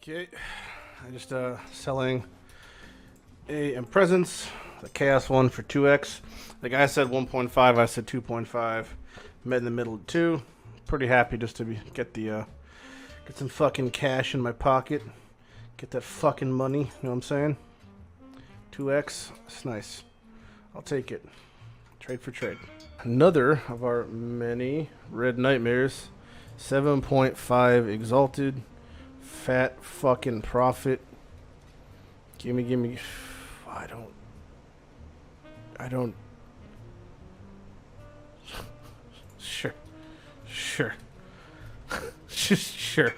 Okay, I just selling a presents, the Chaos one for 2x. The guy said 1.5, I said 2.5. Met in the middle of 2. Pretty happy just to get some fucking cash in my pocket. Get that fucking money, you know what I'm saying? 2x, it's nice. I'll take it. Trade for trade. Another of our many red nightmares. 7.5 exalted. Fat fucking profit. Gimme. I don't. Sure. Just sure.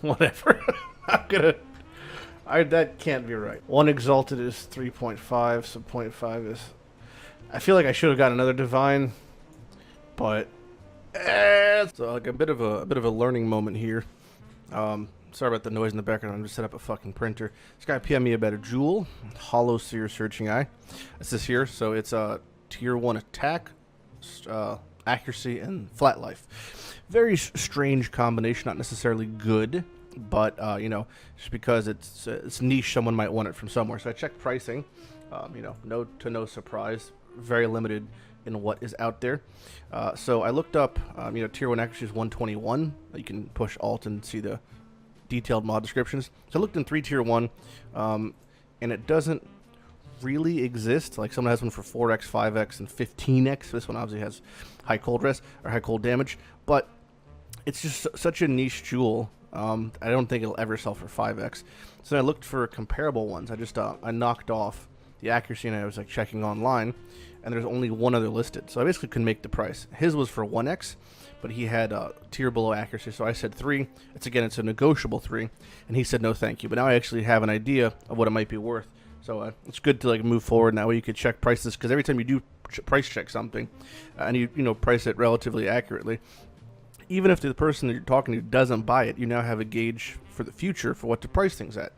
Whatever. That can't be right. One exalted is 3.5, so 0.5 is. I feel like I should have got another divine, but so like a bit of a learning moment here. Sorry about the noise in the background. I'm just set up a fucking printer. This guy PM'd me about a jewel, hollow seer searching eye. It's this here, so it's a tier 1 attack, accuracy, and flat life. Very strange combination, not necessarily good, but you know, just because it's niche, someone might want it from somewhere. So I checked pricing. You know, no surprise, very limited in what is out there. So I looked up, you know, tier 1 accuracy is 121. You can push alt and see the detailed mod descriptions. So I looked in 3 tier 1, and it doesn't really exist. Like someone has one for 4x, 5x, and 15x. This one obviously has high cold rest or high cold damage, but it's just such a niche jewel. I don't think it'll ever sell for 5x. So then I looked for comparable ones. I just I knocked off the accuracy and I was like checking online, and there's only one other listed. So I basically couldn't make the price. His was for 1x, but he had a tier below accuracy. So I said 3. It's a negotiable 3, and he said no thank you. But now I actually have an idea of what it might be worth. So it's good to like move forward. That way you could check prices, because every time you do price check something, and you know price it relatively accurately, even if the person that you're talking to doesn't buy it, you now have a gauge for the future for what to price things at.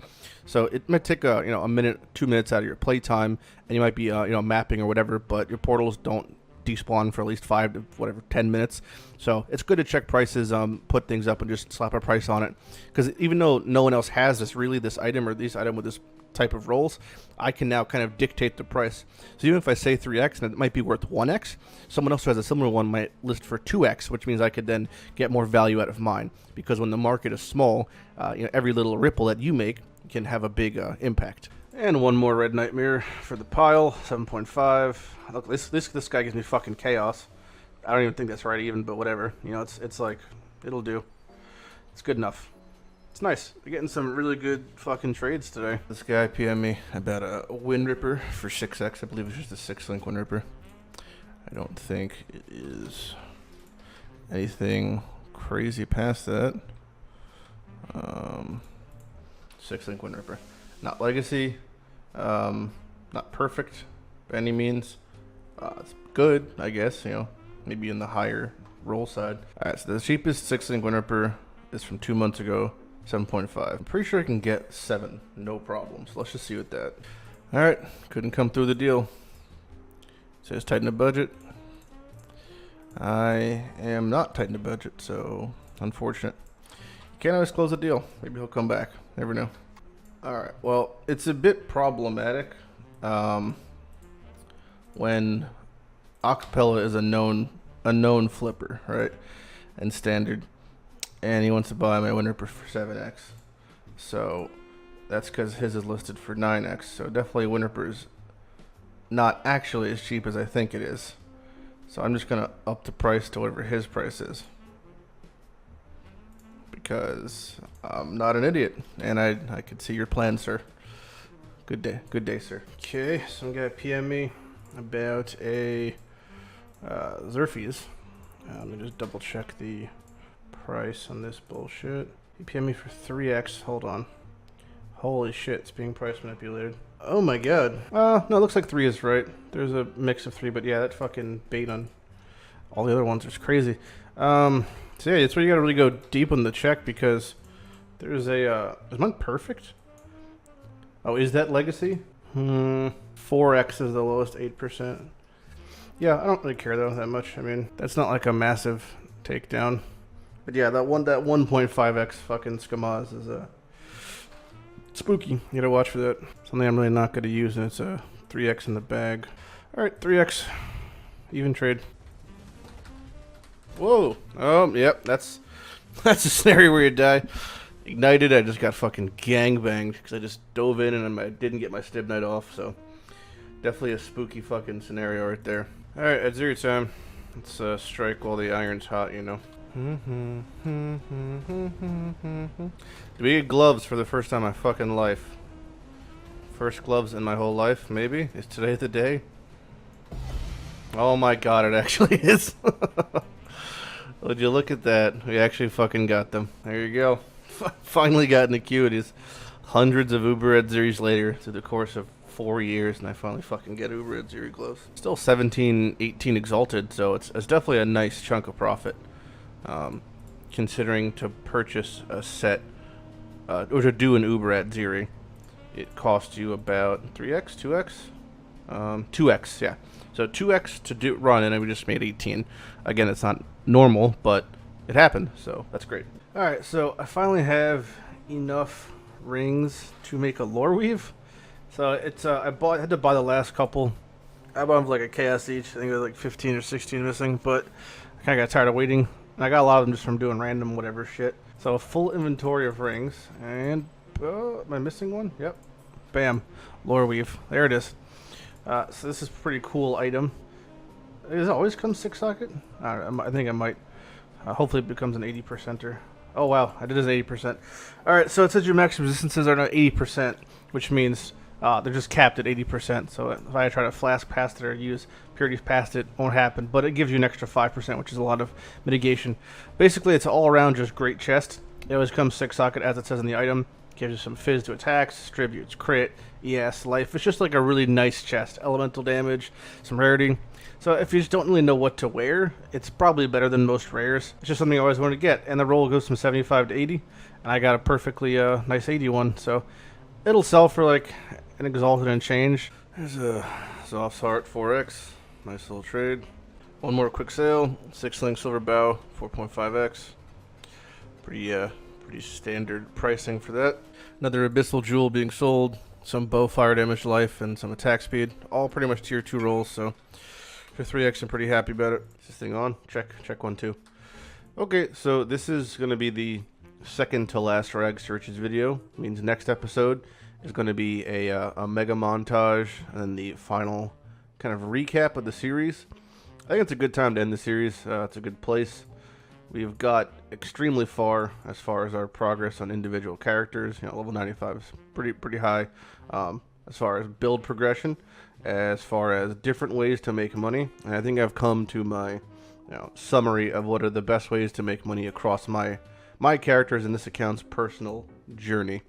So it might take a minute, 2 minutes out of your play time, and you might be mapping or whatever, but your portals don't despawn for at least 5 to 10 minutes. So it's good to check prices, put things up and just slap a price on it, because even though no one else has this item or this item with this type of rolls, I can now kind of dictate the price. So even if I say 3x and it might be worth 1x, someone else who has a similar one might list for 2x, which means I could then get more value out of mine, because when the market is small, every little ripple that you make can have a big impact. And one more red nightmare for the pile, 7.5. Look, this guy gives me fucking chaos. I don't even think that's right even, but whatever. You know, it's like, it'll do. It's good enough. It's nice. We're getting some really good fucking trades today. This guy PM'd me about a Wind Ripper for 6x. I believe it's just a 6-link Wind Ripper. I don't think it is anything crazy past that. 6-link Wind Ripper. Not legacy. Not perfect by any means. It's good, I guess. You know, maybe in the higher roll side. Alright, so the cheapest 6-link Wind Ripper is from 2 months ago. 7.5. I'm pretty sure I can get 7, no problem. So let's just see what that. Alright, couldn't come through the deal. Says tighten the budget. I am not tightening the budget, so unfortunate. Can't always close the deal. Maybe he'll come back. Never know. Alright, well, it's a bit problematic when Acapella is a known flipper, right? And standard. And he wants to buy my Wind Ripper for 7x. So that's because his is listed for 9x. So definitely Wind Ripper is not actually as cheap as I think it is. So I'm just going to up the price to whatever his price is, because I'm not an idiot. And I could see your plan, sir. Good day, sir. Okay, some guy PM me about a Xerxes. Let me just double check the price on this bullshit. He PM'd me for 3x. Hold on. Holy shit, it's being price manipulated. Oh my god. No, it looks like 3 is right. There's a mix of 3, but yeah, that fucking bait on all the other ones is crazy. So yeah, that's where you gotta really go deep on the check, because there's a is mine perfect? Oh, is that legacy? 4x is the lowest, 8%. Yeah, I don't really care though that much. I mean, that's not like a massive takedown. But yeah, that 1.5x fucking Skamaz is spooky. You gotta watch for that. Something I'm really not gonna use, and it's a 3x in the bag. Alright, 3x. Even trade. Whoa. Oh, yep, that's a scenario where you die. Ignited, I just got fucking gangbanged because I just dove in and I didn't get my Stib Knight off, so definitely a spooky fucking scenario right there. Alright, Atziri time. Let's strike while the iron's hot, you know. Do we get gloves for the first time in my fucking life? First gloves in my whole life, maybe? Is today the day? Oh my god, it actually is. Would you look at that? We actually fucking got them. There you go. Finally got in the queue. It is hundreds of Uber Atziris later through the course of 4 years, and I finally fucking get Uber Atziri gloves. Still 17, 18 exalted, so it's definitely a nice chunk of profit. Considering to purchase a set, or to do an Uber Atziri, it costs you about 3x, 2x? 2x, yeah. So 2x to run, and we just made 18. Again, it's not normal, but it happened, so that's great. Alright, so I finally have enough rings to make a lore weave. So it's I had to buy the last couple. I bought them for like a chaos each. I think it was like 15 or 16 missing, but I kind of got tired of waiting. And I got a lot of them just from doing random whatever shit. So a full inventory of rings, and am I missing one? Yep. Bam, lore weave. There it is. So this is a pretty cool item. Does it always come 6-socket? I think I might. Hopefully it becomes an 80%er. Oh wow, I did as 80%. Alright, so it says your max resistances are now 80%, which means they're just capped at 80%. So if I try to flask past it or use purities past it, won't happen. But it gives you an extra 5%, which is a lot of mitigation. Basically, it's all around just great chest. It always comes 6-socket as it says in the item. Gives you some fizz to attacks, distributes crit, ES, life. It's just like a really nice chest. Elemental damage, some rarity. So if you just don't really know what to wear, it's probably better than most rares. It's just something I always wanted to get. And the roll goes from 75 to 80. And I got a perfectly nice 81. So it'll sell for like an exalted and change. There's a Zoff's Heart 4x. Nice little trade. One more quick sale. 6-link silver bow 4.5x. Pretty standard pricing for that. Another abyssal jewel being sold. Some bow fire damage, life, and some attack speed. All pretty much tier 2 rolls, so for 3x I'm pretty happy about it. Is this thing on? Check 1, 2. Okay, so this is going to be the second to last Rags2Riches video. It means next episode is going to be a mega montage and then the final kind of recap of the series. I think it's a good time to end the series. It's a good place. We've got extremely far as our progress on individual characters. You know, level 95 is pretty high. As far as build progression, as far as different ways to make money, and I think I've come to my summary of what are the best ways to make money across my characters in this account's personal journey.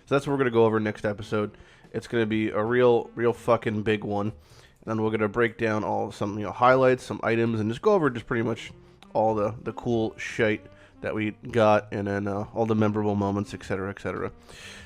So that's what we're gonna go over next episode. It's gonna be a real fucking big one, and then we're gonna break down some highlights, some items, and just go over just pretty much all the cool shite that we got, and then all the memorable moments, etc., etc.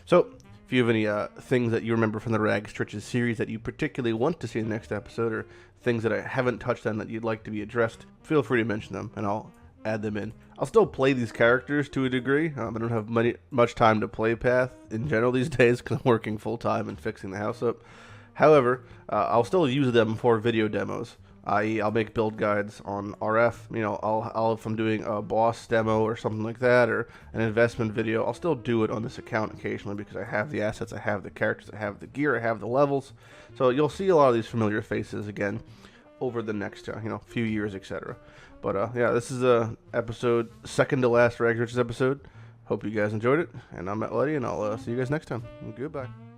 So if you have any things that you remember from the Rags2Riches series that you particularly want to see in the next episode, or things that I haven't touched on that you'd like to be addressed, feel free to mention them, and I'll add them in. I'll still play these characters to a degree. I don't have much time to play Path in general these days because I'm working full-time and fixing the house up. However, I'll still use them for video demos. I.e., I'll make build guides on RF. I'll if I'm doing a boss demo or something like that, or an investment video, I'll still do it on this account occasionally because I have the assets, I have the characters, I have the gear, I have the levels. So you'll see a lot of these familiar faces again over the next few years, etc. But yeah, this is episode second to last Rags2Riches episode. Hope you guys enjoyed it, and I'm Lighty, and I'll see you guys next time. Goodbye.